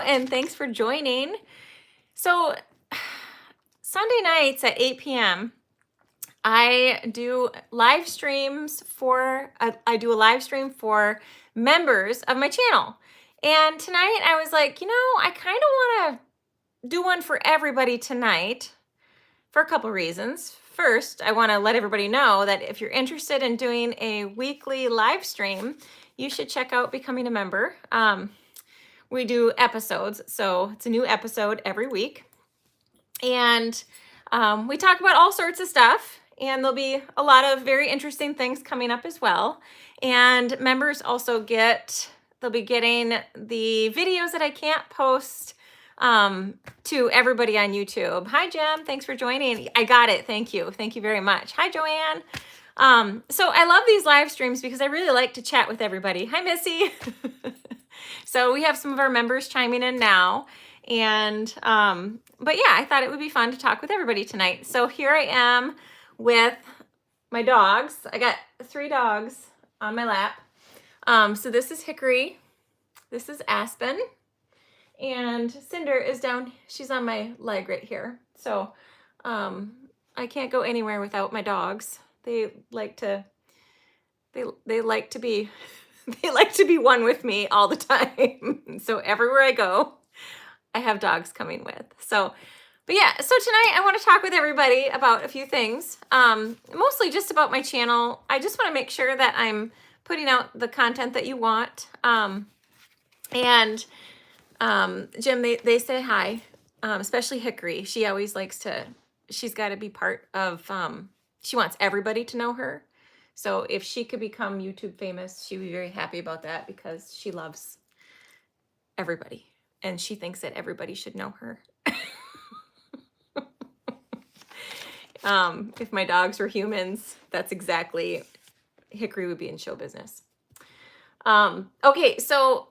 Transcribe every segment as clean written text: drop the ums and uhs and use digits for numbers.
and thanks for joining. So, Sunday nights at 8 p.m., I do live streams for, I do a live stream for members of my channel. And tonight I was like, I kind of want to do one for everybody tonight for a couple reasons. First, I want to let everybody know that if you're interested in doing a weekly live stream, you should check out Becoming a Member. We do episodes, so it's a new episode every week. And we talk about all sorts of stuff, and there'll be a lot of very interesting things coming up as well. And members also they'll be getting the videos that I can't post to everybody on YouTube. Hi, Jem. Thanks for joining. I got it. Thank you. Thank you very much. Hi, Joanne. So I love these live streams because I really like to chat with everybody. Hi, Missy. So we have some of our members chiming in now. And, but yeah, I thought it would be fun to talk with everybody tonight. So here I am with my dogs. I got 3 dogs on my lap. So this is Hickory. This is Aspen. And Cinder is down. She's on my leg right here. So, I can't go anywhere without my dogs. They like to be they like to be one with me all the time. So everywhere I go, I have dogs coming with. So, but yeah, so tonight I want to talk with everybody about a few things, mostly just about my channel. I just want to make sure that I'm putting out the content that you want. And Jim, they say hi, especially Hickory. She always she's got to be part of, she wants everybody to know her. So if she could become YouTube famous, she'd be very happy about that because she loves everybody and she thinks that everybody should know her. If my dogs were humans, that's exactly, Hickory would be in show business. Okay, so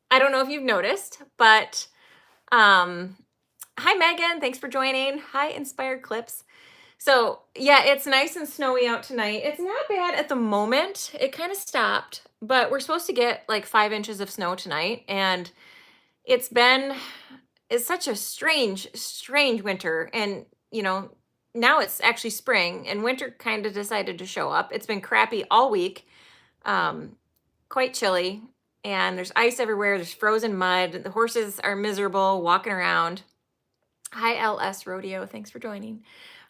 I don't know if you've noticed, but hi Megan, thanks for joining. Hi Inspired Clips. So yeah, it's nice and snowy out tonight. It's not bad at the moment. It kind of stopped, but we're supposed to get like 5 inches of snow tonight. And it's such a strange winter. And now it's actually spring and winter kind of decided to show up. It's been crappy all week, quite chilly, and there's ice everywhere. There's frozen mud. The horses are miserable walking around. Hi LS Rodeo, thanks for joining.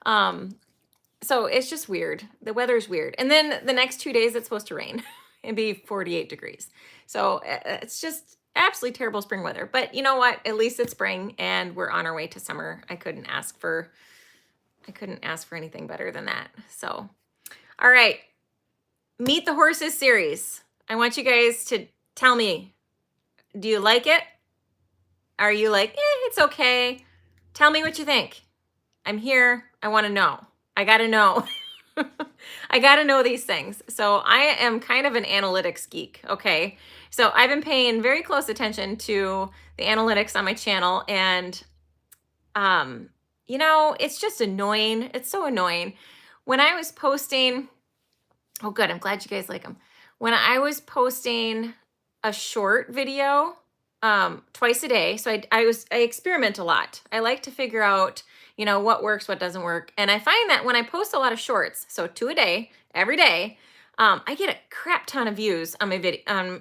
So it's just weird. The weather's weird. And then the next 2 days it's supposed to rain and be 48 degrees. So it's just absolutely terrible spring weather. But you know what? At least it's spring and we're on our way to summer. I couldn't ask for anything better than that. So, all right. Meet the Horses series. I want you guys to tell me, do you like it? Are you like, it's okay? Tell me what you think. I'm here. I want to know. I got to know. I got to know these things. So I am kind of an analytics geek. Okay. So I've been paying very close attention to the analytics on my channel. And, it's just annoying. It's so annoying. When I was posting, oh, good. I'm glad you guys like them. When I was posting a short video, twice a day. So I experiment a lot. I like to figure out, what works, what doesn't work. And I find that when I post a lot of shorts, so 2 a day, every day, I get a crap ton of views on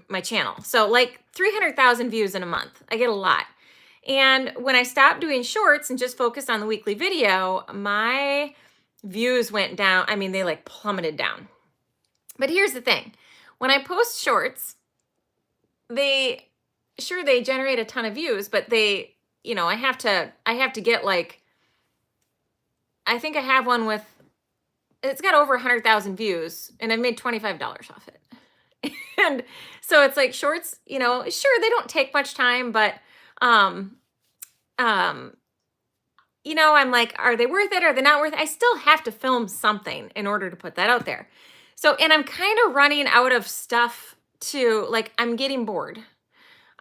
my channel. So like 300,000 views in a month. I get a lot. And when I stopped doing shorts and just focused on the weekly video, my views went down. I mean, they like plummeted down. But here's the thing. When I post shorts, they generate a ton of views, but I have to get like, I think I have one with, it's got over 100,000 views and I've made $25 off it. And so it's like shorts, sure, they don't take much time, but, I'm like, are they worth it? Are they not worth it? I still have to film something in order to put that out there. So, and I'm kind of running out of stuff to, like, I'm getting bored.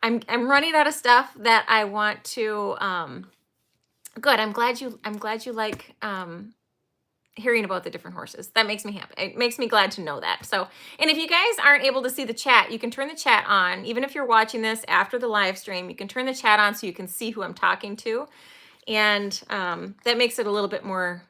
I'm running out of stuff that I want to, good. I'm glad you like, hearing about the different horses. That makes me happy. It makes me glad to know that. So, and if you guys aren't able to see the chat, you can turn the chat on. Even if you're watching this after the live stream, you can turn the chat on so you can see who I'm talking to. And that makes it a little bit more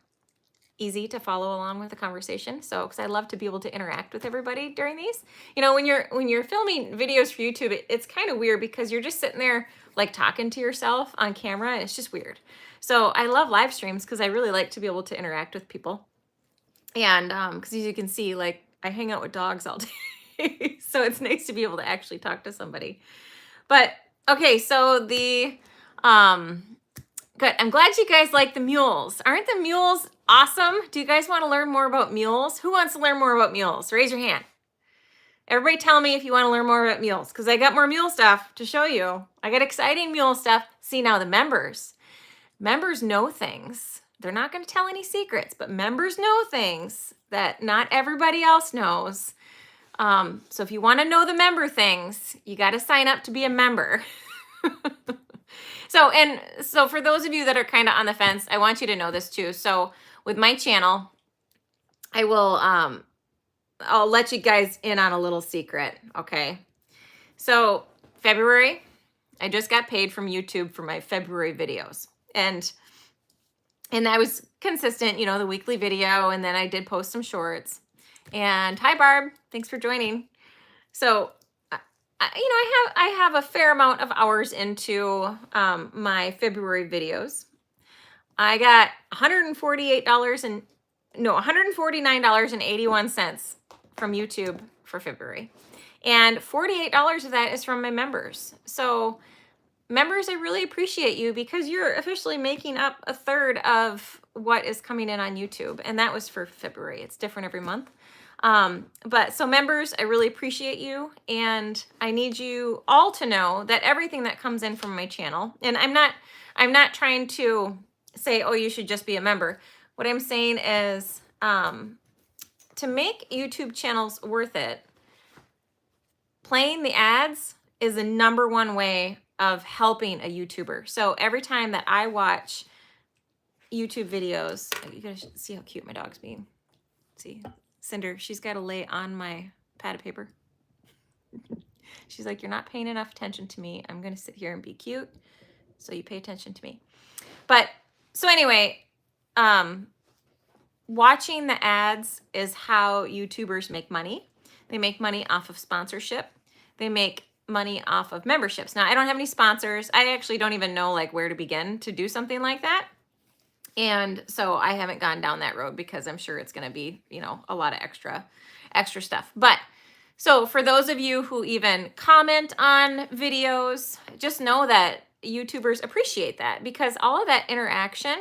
easy to follow along with the conversation. So, because I love to be able to interact with everybody during these. You know, when you're filming videos for YouTube, it's kind of weird because you're just sitting there like talking to yourself on camera, and it's just weird. So I love live streams because I really like to be able to interact with people. And because as you can see, like I hang out with dogs all day. So it's nice to be able to actually talk to somebody. But okay, so the good. I'm glad you guys like the mules. Aren't the mules awesome? Do you guys want to learn more about mules? Who wants to learn more about mules? Raise your hand. Everybody tell me if you want to learn more about mules, because I got more mule stuff to show you. I got exciting mule stuff. See, now the members know things. They're not going to tell any secrets, but members know things that not everybody else knows. So if you want to know the member things, you got to sign up to be a member. So for those of you that are kind of on the fence, I want you to know this too. So with my channel, I will, I'll let you guys in on a little secret. Okay. So February, I just got paid from YouTube for my February videos. And I was consistent, you know, the weekly video, and then I did post some shorts. And hi, Barb, thanks for joining. So, I have a fair amount of hours into my February videos. I got $149.81 from YouTube for February. And $48 of that is from my members. So members, I really appreciate you because you're officially making up a third of what is coming in on YouTube. And that was for February. It's different every month. But so members, I really appreciate you. And I need you all to know that everything that comes in from my channel, and I'm not trying to say, oh, you should just be a member. What I'm saying is, to make YouTube channels worth it, playing the ads is the #1 way of helping a YouTuber. So every time that I watch YouTube videos, you guys see how cute my dog's being. See, Cinder, she's got to lay on my pad of paper. She's like, you're not paying enough attention to me. I'm going to sit here and be cute. So you pay attention to me. But so anyway, watching the ads is how YouTubers make money. They make money off of sponsorship. They make money off of memberships. Now, I don't have any sponsors. I actually don't even know like where to begin to do something like that. And so I haven't gone down that road because I'm sure it's going to be, you know, a lot of extra stuff. But so for those of you who even comment on videos, just know that YouTubers appreciate that because all of that interaction.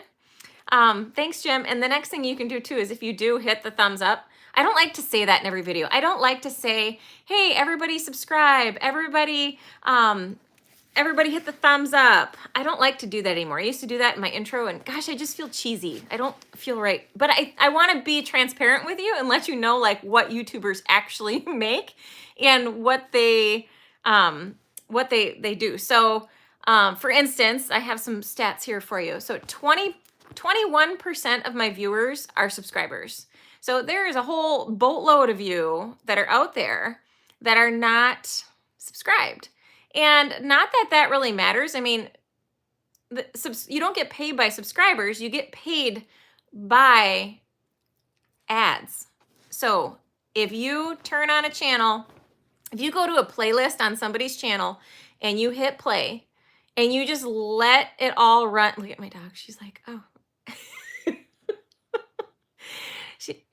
Thanks, Jim. And the next thing you can do too is if you do hit the thumbs up. I don't like to say that in every video. I don't like to say, hey, everybody subscribe, everybody hit the thumbs up. I don't like to do that anymore. I used to do that in my intro and gosh, I just feel cheesy. I don't feel right. But I want to be transparent with you and let you know like what YouTubers actually make and what they do. So for instance, I have some stats here for you. So 21% of my viewers are subscribers. So there is a whole boatload of you that are out there that are not subscribed. And not that that really matters. I mean, you don't get paid by subscribers. You get paid by ads. So if you turn on a channel, if you go to a playlist on somebody's channel and you hit play and you just let it all run. Look at my dog. She's like, oh.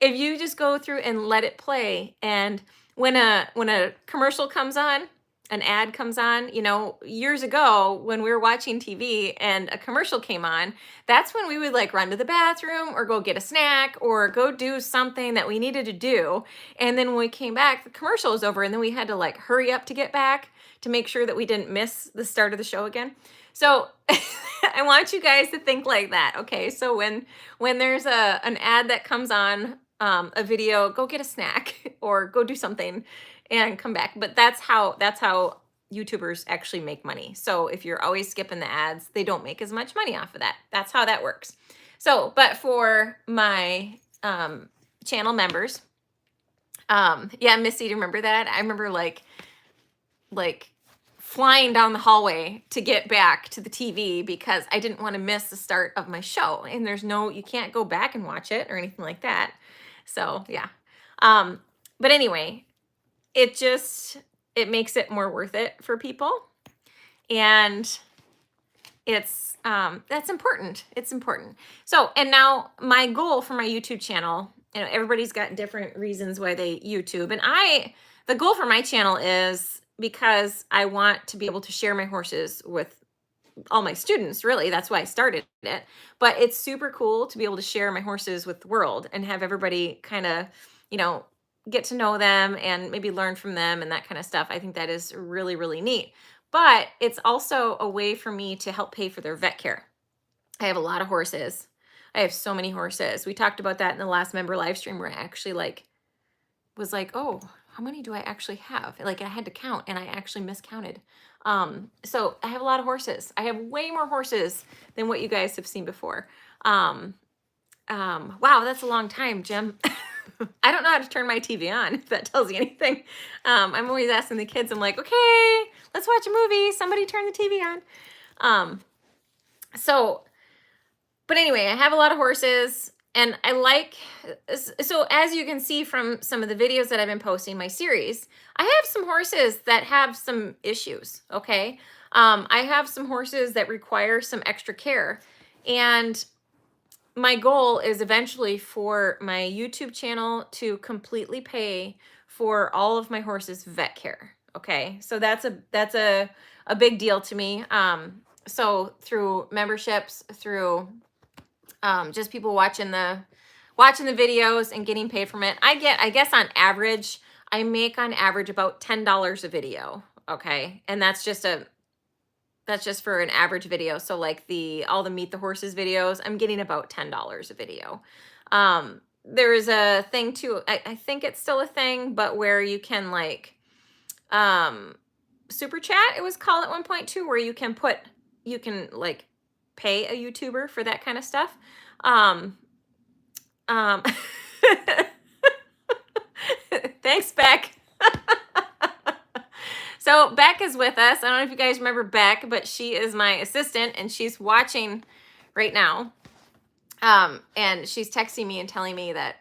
If you just go through and let it play, and when a commercial comes on, an ad comes on, you know, years ago when we were watching TV and a commercial came on, that's when we would like run to the bathroom or go get a snack or go do something that we needed to do. And then when we came back, the commercial was over and then we had to like hurry up to get back to make sure that we didn't miss the start of the show again. So I want you guys to think like that. Okay. So when there's an ad that comes on a video, go get a snack or go do something and come back. But that's how YouTubers actually make money. So if you're always skipping the ads, they don't make as much money off of that. That's how that works. So, but for my channel members. Yeah, Missy, do you remember that? I remember like flying down the hallway to get back to the TV because I didn't want to miss the start of my show. And you can't go back and watch it or anything like that. So yeah. But anyway, it makes it more worth it for people. And that's important. It's important. So, and now my goal for my YouTube channel, everybody's got different reasons why they YouTube. And the goal for my channel is because I want to be able to share my horses with all my students, really. That's why I started it. But it's super cool to be able to share my horses with the world and have everybody kind of, get to know them and maybe learn from them and that kind of stuff. I think that is really, really neat. But it's also a way for me to help pay for their vet care. I have a lot of horses. I have so many horses. We talked about that in the last member live stream where I actually was like, oh, how many do I actually have? Like I had to count and I actually miscounted. So I have a lot of horses. I have way more horses than what you guys have seen before. Wow, that's a long time, Jim. I don't know how to turn my TV on, if that tells you anything. I'm always asking the kids, I'm like, okay, let's watch a movie. Somebody turn the TV on. But anyway, I have a lot of horses and so as you can see from some of the videos that I've been posting, my series, I have some horses that have some issues, okay? I have some horses that require some extra care. And my goal is eventually for my YouTube channel to completely pay for all of my horses' vet care. Okay, so that's a big deal to me. So through memberships, through just people watching the videos and getting paid from it, I guess on average, I make on average about $10 a video. Okay, and that's just for an average video. So like all the Meet the Horses videos, I'm getting about $10 a video. There is a thing too, I think it's still a thing, but where you can super chat, it was called at one point too, where you can pay a YouTuber for that kind of stuff. Thanks, Beck. So Beck is with us. I don't know if you guys remember Beck, but she is my assistant and she's watching right now. And she's texting me and telling me that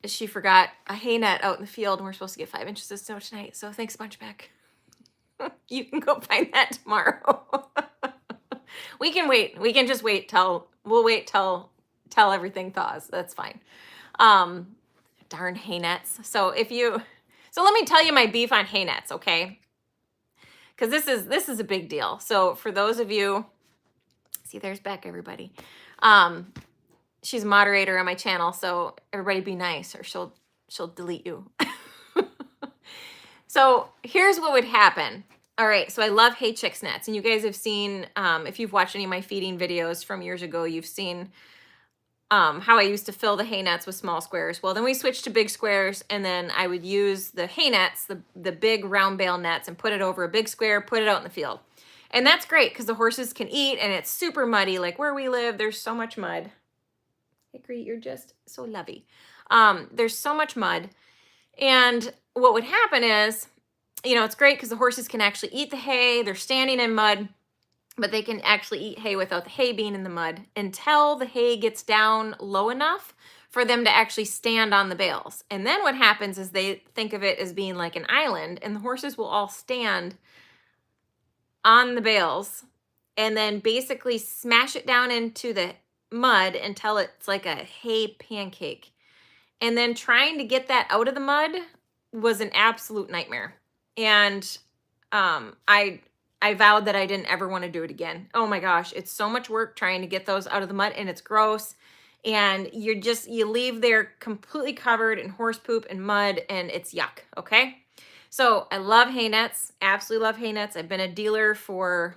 she forgot a hay net out in the field and we're supposed to get 5 inches of snow tonight. So thanks a bunch, Beck. You can go find that tomorrow. We can wait. We can just wait till everything thaws. That's fine. Darn hay nets. So let me tell you my beef on hay nets, okay? Because this is a big deal. So for those of you, see, there's Beck, everybody. She's a moderator on my channel, so everybody be nice or she'll delete you. So here's what would happen. All right, so I love hay chicks nets, and you guys have seen, if you've watched any of my feeding videos from years ago, you've seen how I used to fill the hay nets with small squares. Well, then we switched to big squares, and then I would use the hay nets, the big round bale nets, and put it over a big square, put it out in the field. And that's great because the horses can eat, and it's super muddy. Like where we live, there's so much mud. Hickory, you're just so lovey. There's so much mud. And what would happen is, it's great because the horses can actually eat the hay. They're standing in mud, but they can actually eat hay without the hay being in the mud until the hay gets down low enough for them to actually stand on the bales. And then what happens is they think of it as being like an island, and the horses will all stand on the bales and then basically smash it down into the mud until it's like a hay pancake. And then trying to get that out of the mud was an absolute nightmare. And I vowed that I didn't ever want to do it again. Oh my gosh, it's so much work trying to get those out of the mud, and it's gross. And you leave there completely covered in horse poop and mud, and it's yuck, okay? So I love hay nets, absolutely love hay nets. I've been a dealer for,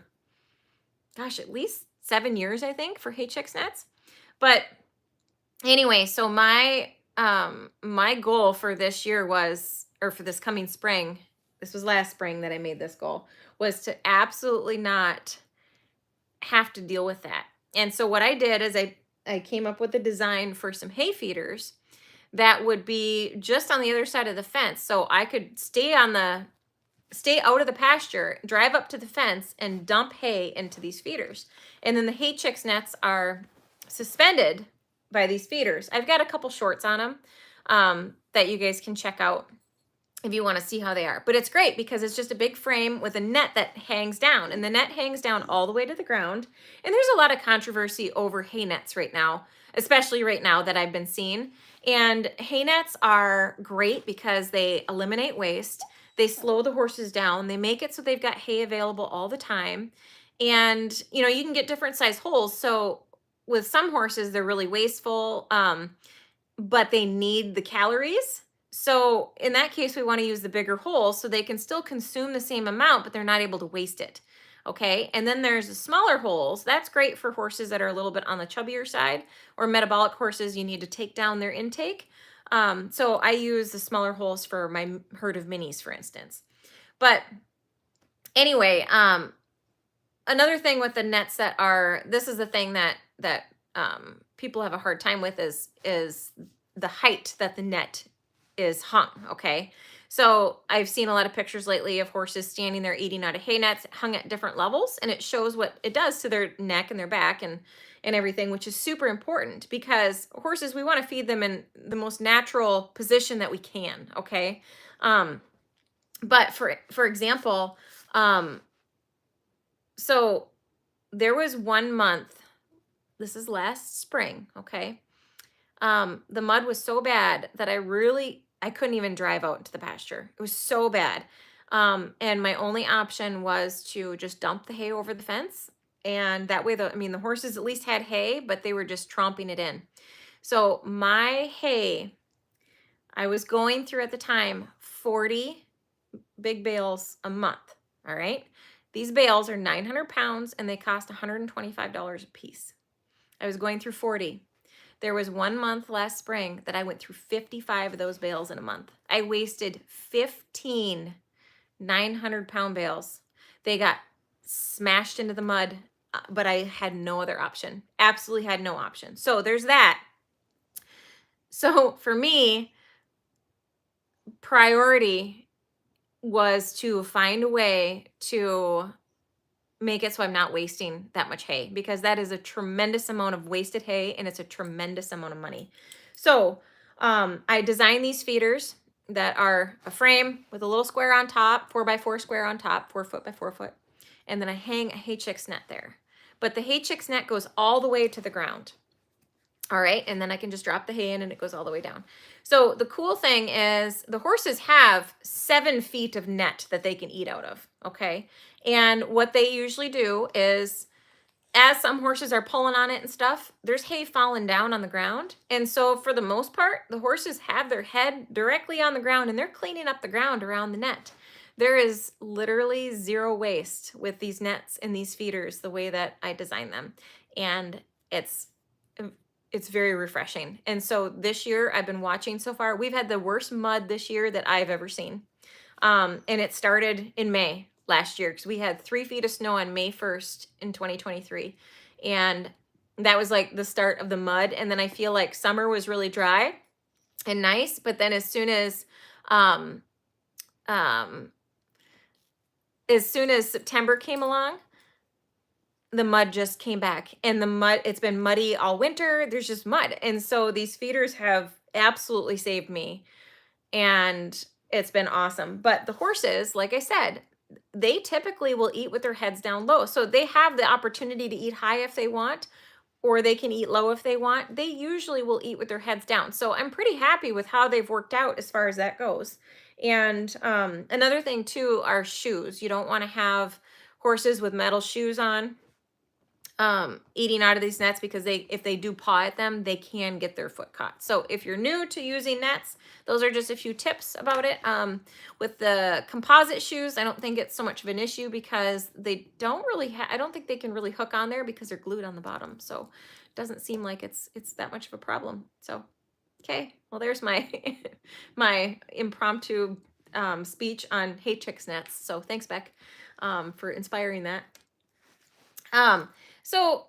gosh, at least 7 years, I think, for hay chicks nets. But anyway, so my goal for this year for this coming spring, this was last spring that I made this goal, was to absolutely not have to deal with that. And so what I did is I came up with a design for some hay feeders that would be just on the other side of the fence. So I could stay out of the pasture, drive up to the fence and dump hay into these feeders. And then the hay chicks nets are suspended by these feeders. I've got a couple shorts on them that you guys can check out if you want to see how they are. But it's great because it's just a big frame with a net that hangs down, and the net hangs down all the way to the ground. And there's a lot of controversy over hay nets right now, especially right now that I've been seeing. And hay nets are great because they eliminate waste. They slow the horses down. They make it so they've got hay available all the time. And, you know, you can get different size holes. So with some horses, they're really wasteful, but they need the calories. So in that case, we want to use the bigger holes so they can still consume the same amount, but they're not able to waste it. Okay. And then there's the smaller holes. That's great for horses that are a little bit on the chubbier side, or metabolic horses. You need to take down their intake. So I use the smaller holes for my herd of minis, for instance. But anyway, another thing with the nets this is the thing that people have a hard time with is the height that the net is hung. Okay. So I've seen a lot of pictures lately of horses standing there eating out of hay nets hung at different levels, and it shows what it does to their neck and their back and everything, which is super important because horses, we want to feed them in the most natural position that we can. Okay. But for example, so there was 1 month, this is last spring, okay? The mud was so bad that I couldn't even drive out into the pasture. It was so bad. And my only option was to just dump the hay over the fence. And that way, the horses at least had hay, but they were just tromping it in. So my hay, I was going through at the time 40 big bales a month, all right? These bales are 900 pounds and they cost $125 a piece. I was going through 40. There was 1 month last spring that I went through 55 of those bales in a month. I wasted 15 900-pound bales. They got smashed into the mud, but I had no other option. Absolutely had no option. So there's that. So for me, priority was to find a way to make it so I'm not wasting that much hay, because that is a tremendous amount of wasted hay and it's a tremendous amount of money. So I designed these feeders that are a frame with a little square on top, 4x4 square on top, 4 foot by 4 foot. And then I hang a hay chicks net there. But the hay chicks net goes all the way to the ground. All right. And then I can just drop the hay in and it goes all the way down. So the cool thing is the horses have 7 feet of net that they can eat out of. Okay. And what they usually do is, as some horses are pulling on it and stuff, there's hay falling down on the ground. And so for the most part, the horses have their head directly on the ground and they're cleaning up the ground around the net. There is literally zero waste with these nets and these feeders the way that I design them. And it's very refreshing. And so this year I've been watching so far. We've had the worst mud this year that I've ever seen. And it started in May last year because we had 3 feet of snow on May 1st in 2023. And that was like the start of the mud. And then I feel like summer was really dry and nice. But then as soon as September came along, the mud just came back, and the mud, it's been muddy all winter. There's just mud. And so these feeders have absolutely saved me, and it's been awesome. But the horses, like I said, they typically will eat with their heads down low. So they have the opportunity to eat high if they want, or they can eat low if they want. They usually will eat with their heads down. So I'm pretty happy with how they've worked out as far as that goes. And another thing too are shoes. You don't want to have horses with metal shoes on eating out of these nets, because if they do paw at them, they can get their foot caught. So if you're new to using nets, those are just a few tips about it. With the composite shoes, I don't think it's so much of an issue because they don't really I don't think they can really hook on there because they're glued on the bottom. So it doesn't seem like it's that much of a problem. So, okay, well, there's my my impromptu speech on hay chicks nets. So thanks, Beck, for inspiring that. So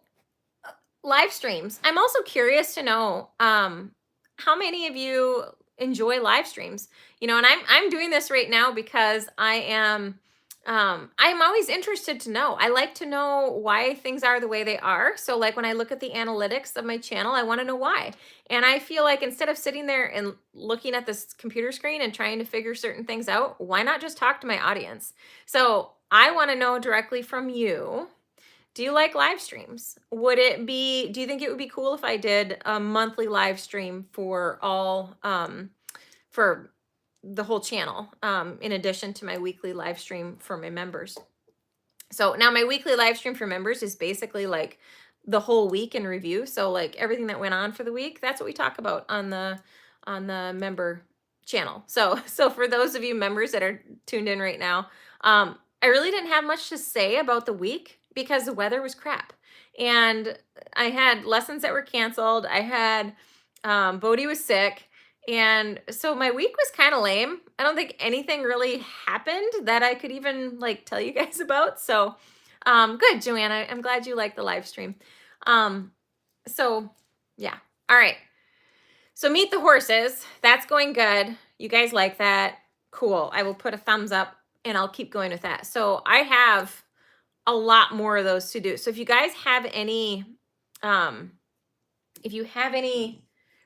live streams. I'm also curious to know how many of you enjoy live streams. You know, and I'm doing this right now because I'm always interested to know. I like to know why things are the way they are. So like when I look at the analytics of my channel, I want to know why. And I feel like instead of sitting there and looking at this computer screen and trying to figure certain things out, why not just talk to my audience? So I want to know directly from you. Do you like live streams? Do you think it would be cool if I did a monthly live stream for for the whole channel, in addition to my weekly live stream for my members? So now my weekly live stream for members is basically like the whole week in review. So like everything that went on for the week, that's what we talk about on the member channel. So for those of you members that are tuned in right now, I really didn't have much to say about the week because the weather was crap. And I had lessons that were canceled. I had Bodhi was sick. And so my week was kind of lame. I don't think anything really happened that I could even like tell you guys about. So good, Joanna. I'm glad you like the live stream. So yeah. All right. So meet the horses. That's going good. You guys like that? Cool. I will put a thumbs up and I'll keep going with that. So I have a lot more of those to do. So if you guys have any,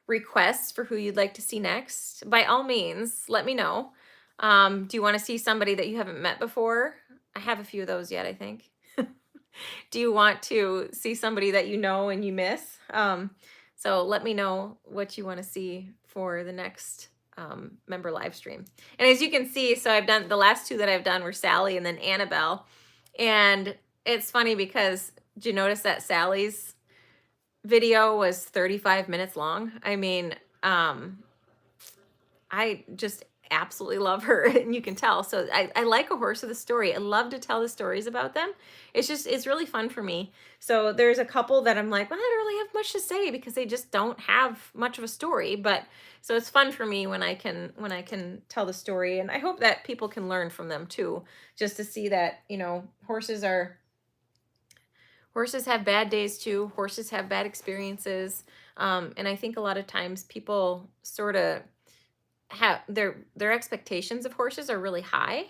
requests for who you'd like to see next, by all means, let me know. Do you want to see somebody that you haven't met before? I have a few of those yet, I think. Do you want to see somebody that you know and you miss? So let me know what you want to see for the next member live stream. And as you can see, so I've done the last two that I've done were Sally and then Annabelle. And it's funny because did you notice that Sally's video was 35 minutes long? I mean, I just absolutely love her, and you can tell. So I like a horse with a story. I love to tell the stories about them. It's really fun for me. So there's a couple that I'm like, well, I don't really have much to say because they just don't have much of a story. But so it's fun for me when I can tell the story, and I hope that people can learn from them too, just to see that, you know, horses have bad days too. Horses have bad experiences. And I think a lot of times people sort of have their expectations of horses are really high.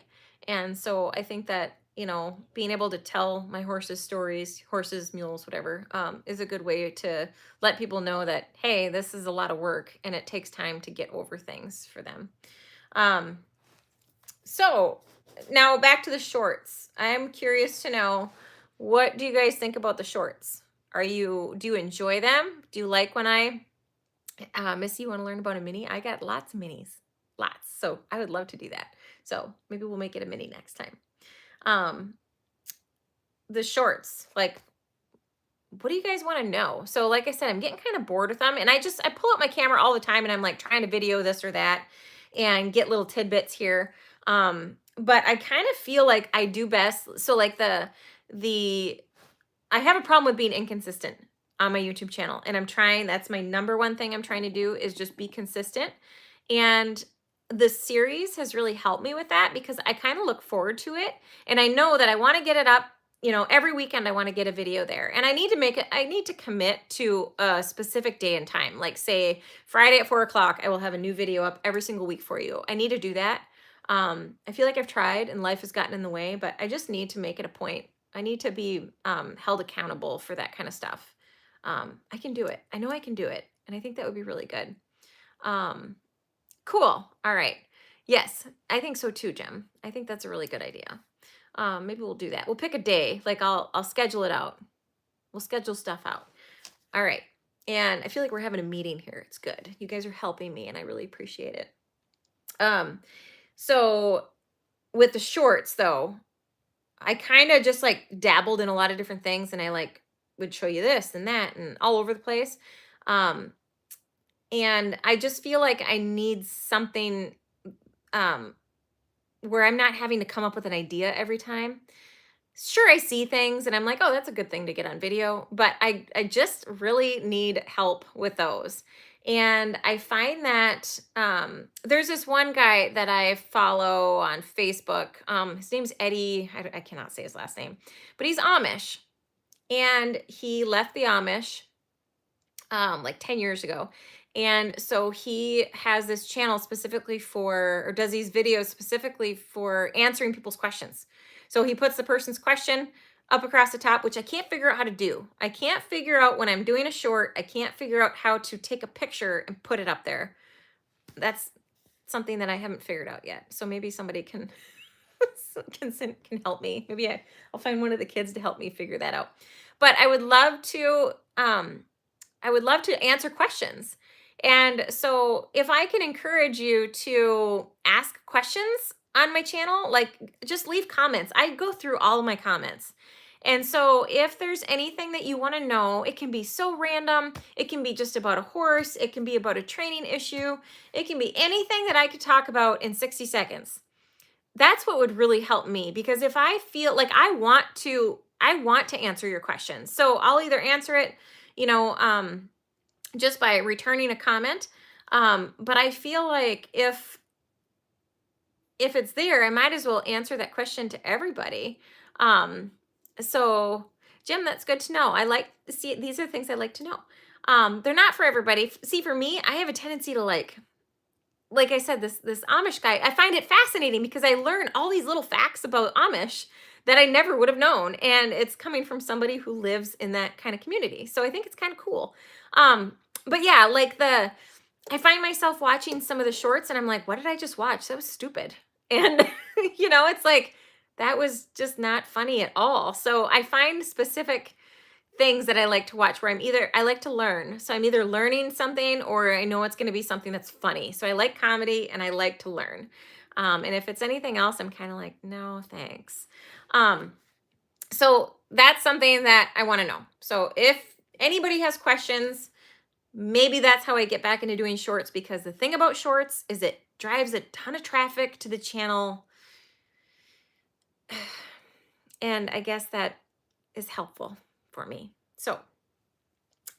And so I think that, you know, being able to tell my horses stories, horses, mules, whatever, is a good way to let people know that, hey, this is a lot of work and it takes time to get over things for them. So now back to the shorts. I'm curious to know, what do you guys think about the shorts? Do you enjoy them? Do you like when I, Missy, you want to learn about a mini? I got lots of minis, lots. So I would love to do that. So maybe we'll make it a mini next time. The shorts, like, what do you guys want to know? So like I said, I'm getting kind of bored with them, and I pull up my camera all the time and I'm like trying to video this or that and get little tidbits here. But I kind of feel like I do best. So like I have a problem with being inconsistent on my YouTube channel, and that's my number one thing I'm trying to do, is just be consistent. And the series has really helped me with that because I kind of look forward to it. And I know that I want to get it up, you know, every weekend I want to get a video there. And I need to commit to a specific day and time. Like say Friday at 4 o'clock, I will have a new video up every single week for you. I need to do that. I feel like I've tried and life has gotten in the way, but I just need to make it a point. I need to be held accountable for that kind of stuff. I can do it. I know I can do it. And I think that would be really good. Cool. All right. Yes, I think so too, Jim. I think that's a really good idea. Maybe we'll do that. We'll pick a day. Like I'll schedule it out. We'll schedule stuff out. All right. And I feel like we're having a meeting here. It's good. You guys are helping me and I really appreciate it. So with the shorts though, I kind of just like dabbled in a lot of different things, and I like would show you this and that and all over the place. And I just feel like I need something where I'm not having to come up with an idea every time. Sure, I see things and I'm like, oh, that's a good thing to get on video, but I just really need help with those. And I find that there's this one guy that I follow on Facebook. His name's Eddie. I cannot say his last name, but he's Amish. And he left the Amish like 10 years ago. And so he has this channel specifically for, or does these videos specifically for answering people's questions. So he puts the person's question up across the top, which I can't figure out how to do. I can't figure out when I'm doing a short, I can't figure out how to take a picture and put it up there. That's something that I haven't figured out yet. So maybe somebody can can help me. Maybe I'll find one of the kids to help me figure that out. But I would love to answer questions. And so if I can encourage you to ask questions on my channel, like just leave comments. I go through all of my comments. And so if there's anything that you want to know, it can be so random. It can be just about a horse. It can be about a training issue. It can be anything that I could talk about in 60 seconds. That's what would really help me, because if I feel like I want to answer your questions. So I'll either answer it, you know, just by returning a comment. But I feel like if it's there, I might as well answer that question to everybody. So Jim, that's good to know. I like to see, these are things I like to know. They're not for everybody. See, for me, I have a tendency to like I said, this Amish guy, I find it fascinating because I learn all these little facts about Amish that I never would have known. And it's coming from somebody who lives in that kind of community. So I think it's kind of cool. But yeah, like I find myself watching some of the shorts and I'm like, what did I just watch? That was stupid. And, it's like, that was just not funny at all. So I find specific things that I like to watch where I like to learn. So I'm either learning something or I know it's going to be something that's funny. So I like comedy and I like to learn. And if it's anything else, I'm kind of like, no, thanks. So that's something that I want to know. So if anybody has questions, maybe that's how I get back into doing shorts, because the thing about shorts is it drives a ton of traffic to the channel. And I guess that is helpful for me. So,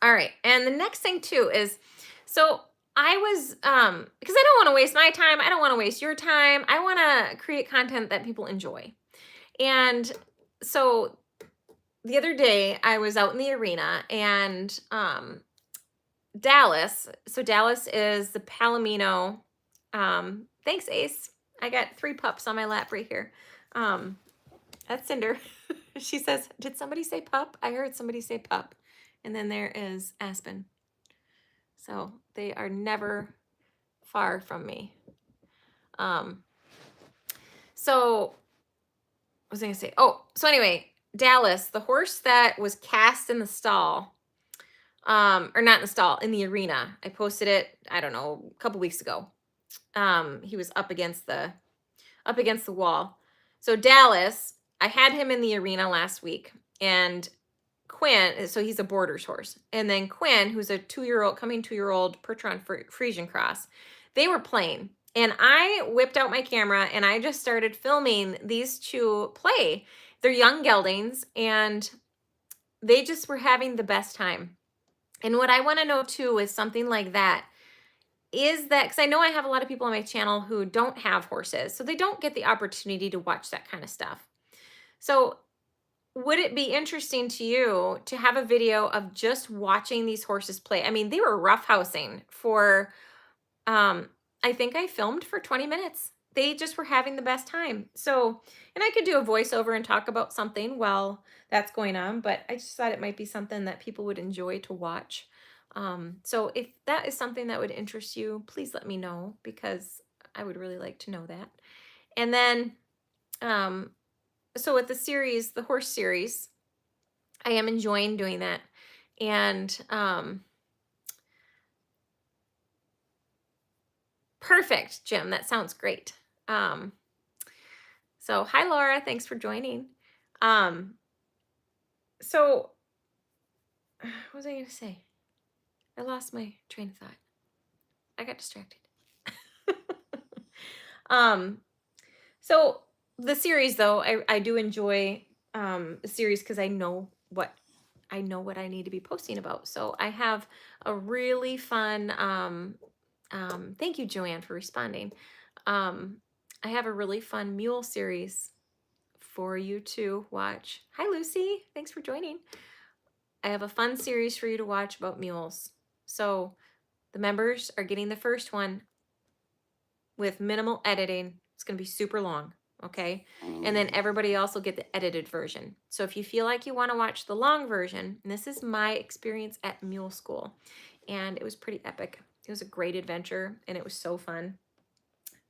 all right. And the next thing too is, so I was, because I don't want to waste my time. I don't want to waste your time. I want to create content that people enjoy. And so the other day I was out in the arena and, Dallas. So Dallas is the Palomino. Thanks, Ace. I got 3 pups on my lap right here. That's Cinder. She says, did somebody say pup? I heard somebody say pup. And then there is Aspen. So they are never far from me. So what was I gonna say? Oh, so anyway, Dallas, the horse that was cast in the stall, or not in the stall, in the arena. I posted it, I don't know, a couple weeks ago. He was up against the wall. So Dallas, I had him in the arena last week, and Quinn, so he's a boarder's horse, and then Quinn, who's a 2-year-old, coming 2-year-old Percheron Frisian cross, they were playing, and I whipped out my camera and I just started filming these 2 play. They're young geldings, and they just were having the best time. And what I want to know too is something like that. Is that, because I know I have a lot of people on my channel who don't have horses, so they don't get the opportunity to watch that kind of stuff. So would it be interesting to you to have a video of just watching these horses play? I mean, they were roughhousing for, I think I filmed for 20 minutes. They just were having the best time. So, and I could do a voiceover and talk about something while that's going on, but I just thought it might be something that people would enjoy to watch. So if that is something that would interest you, please let me know, because I would really like to know that. And then, so with the series, the horse series, I am enjoying doing that. And, perfect, Jim. That sounds great. So hi, Laura. Thanks for joining. So what was I going to say? I lost my train of thought. I got distracted. So the series, though, I do enjoy the series because I know what I need to be posting about. So I have a really fun, thank you, Joanne, for responding. I have a really fun mule series for you to watch. Hi, Lucy. Thanks for joining. I have a fun series for you to watch about mules. So the members are getting the first one with minimal editing. It's going to be super long, okay? And then everybody else will get the edited version. So if you feel like you want to watch the long version, and this is my experience at Mule School, and it was pretty epic. It was a great adventure, and it was so fun.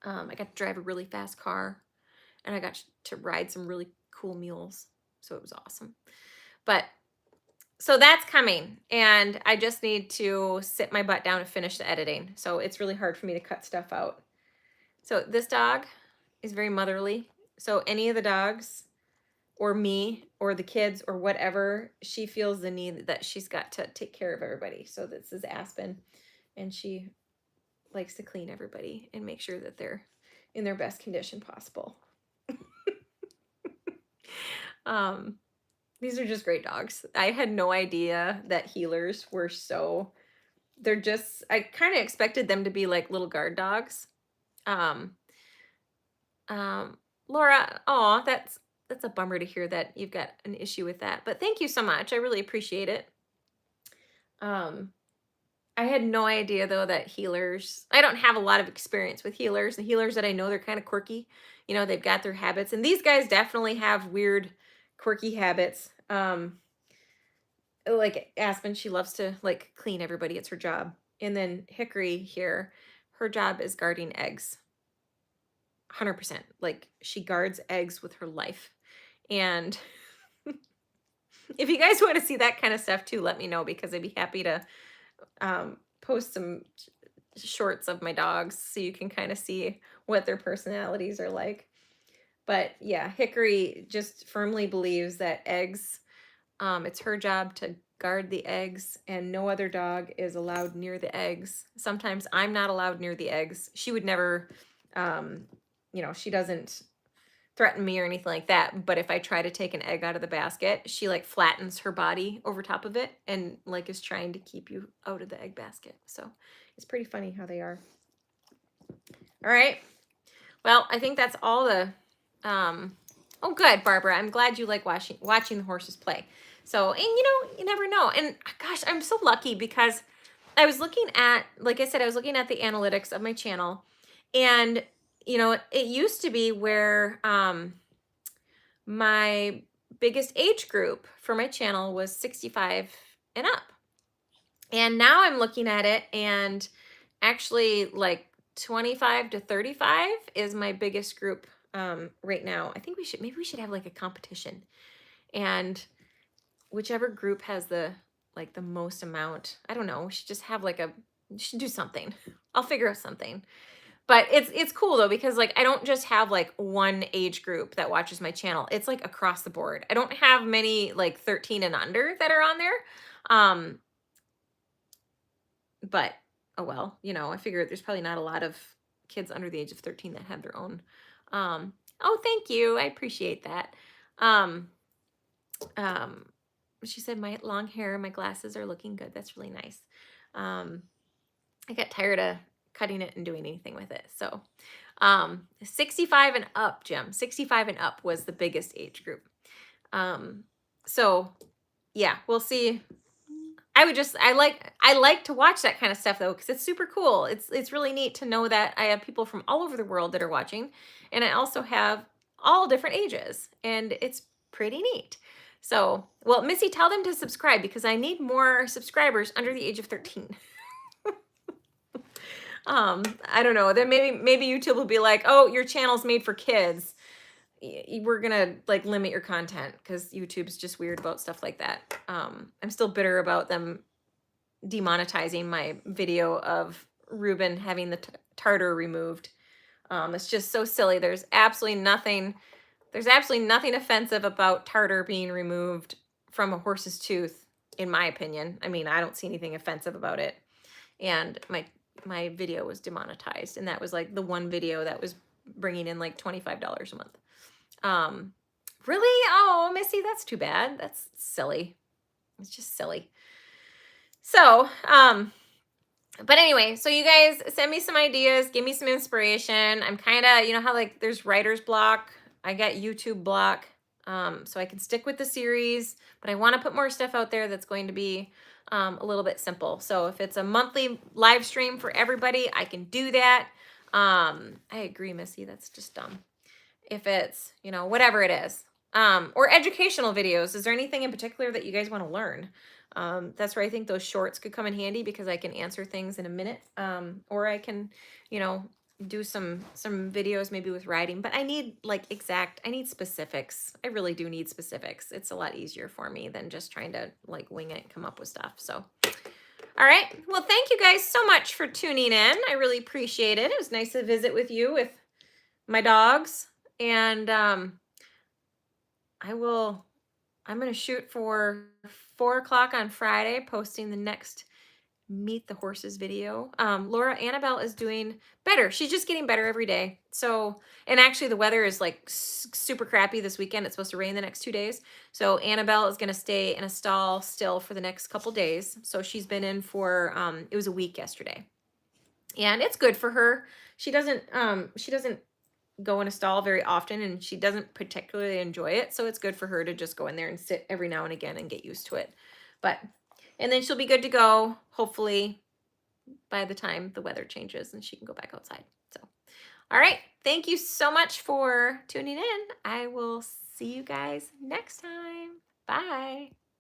I got to drive a really fast car, and I got to ride some really cool mules, so it was awesome. But so that's coming, and I just need to sit my butt down and finish the editing. So it's really hard for me to cut stuff out. So this dog is very motherly. So any of the dogs or me or the kids or whatever, she feels the need that she's got to take care of everybody. So this is Aspen, and she likes to clean everybody and make sure that they're in their best condition possible. These are just great dogs. I had no idea that healers were so, they're just, I kind of expected them to be like little guard dogs. Laura, oh, that's a bummer to hear that you've got an issue with that, but thank you so much. I really appreciate it. I had no idea though that healers, I don't have a lot of experience with healers. The healers that I know, they're kind of quirky. You know, they've got their habits, and these guys definitely have weird, quirky habits. Like Aspen, she loves to like clean everybody. It's her job. And then Hickory here, her job is guarding eggs. 100%. Like she guards eggs with her life. And if you guys want to see that kind of stuff too, let me know, because I'd be happy to post some shorts of my dogs so you can kind of see what their personalities are like. But yeah, Hickory just firmly believes that eggs, it's her job to guard the eggs, and no other dog is allowed near the eggs. Sometimes I'm not allowed near the eggs. She would never, you know, she doesn't threaten me or anything like that. But if I try to take an egg out of the basket, she like flattens her body over top of it and like is trying to keep you out of the egg basket. So it's pretty funny how they are. All right. Well, I think that's all the, oh, good, Barbara. I'm glad you like watching the horses play. So, and you know, you never know. And gosh, I'm so lucky because I was looking at, like I said, I was looking at the analytics of my channel, and you know, it used to be where my biggest age group for my channel was 65 and up. And now I'm looking at it, and actually like 25 to 35 is my biggest group right now. I think maybe we should have like a competition, and whichever group has the like the most amount, I don't know, we should just have like we should do something. I'll figure out something. But it's cool though, because like I don't just have like one age group that watches my channel. It's like across the board. I don't have many like 13 and under that are on there. But oh well, you know, I figure there's probably not a lot of kids under the age of 13 that have their own. Oh, thank you. I appreciate that. She said, my long hair, my glasses are looking good. That's really nice. I got tired of cutting it and doing anything with it. So 65 and up, Jim. 65 and up was the biggest age group. So yeah, we'll see. I like to watch that kind of stuff though, because it's super cool. It's really neat to know that I have people from all over the world that are watching, and I also have all different ages, and it's pretty neat. So, well, Missy, tell them to subscribe, because I need more subscribers under the age of 13. I don't know. Then maybe YouTube will be like, oh, your channel's made for kids. We're gonna like limit your content, because YouTube's just weird about stuff like that. I'm still bitter about them demonetizing my video of Ruben having the tartar removed. It's just so silly. There's absolutely nothing offensive about tartar being removed from a horse's tooth, in my opinion. I mean, I don't see anything offensive about it. And my video was demonetized, and that was like the one video that was bringing in like $25 a month. Really? Oh, Missy, that's too bad. That's silly. It's just silly. So, but anyway, so you guys send me some ideas, give me some inspiration. I'm kind of, you know how like there's writer's block, I got YouTube block. so I can stick with the series, but I want to put more stuff out there that's going to be a little bit simple. So if it's a monthly live stream for everybody, I can do that. I agree, Missy. That's just dumb. If it's, you know, whatever it is, or educational videos. Is there anything in particular that you guys want to learn? That's where I think those shorts could come in handy, because I can answer things in a minute. Or I can, you know, do some videos maybe with writing, but I need like I need specifics. I really do need specifics. It's a lot easier for me than just trying to like wing it and come up with stuff. So, all right. Well, thank you guys so much for tuning in. I really appreciate it. It was nice to visit with you with my dogs. And I'm going to shoot for 4 o'clock on Friday, posting the next Meet the Horses video. Laura Annabelle is doing better. She's just getting better every day. So, and actually the weather is like super crappy this weekend. It's supposed to rain the next 2 days. So Annabelle is going to stay in a stall still for the next couple days. So she's been in for, it was a week yesterday. And it's good for her. She doesn't go in a stall very often, and she doesn't particularly enjoy it. So it's good for her to just go in there and sit every now and again and get used to it. And then she'll be good to go, hopefully, by the time the weather changes and she can go back outside. So, all right. Thank you so much for tuning in. I will see you guys next time. Bye.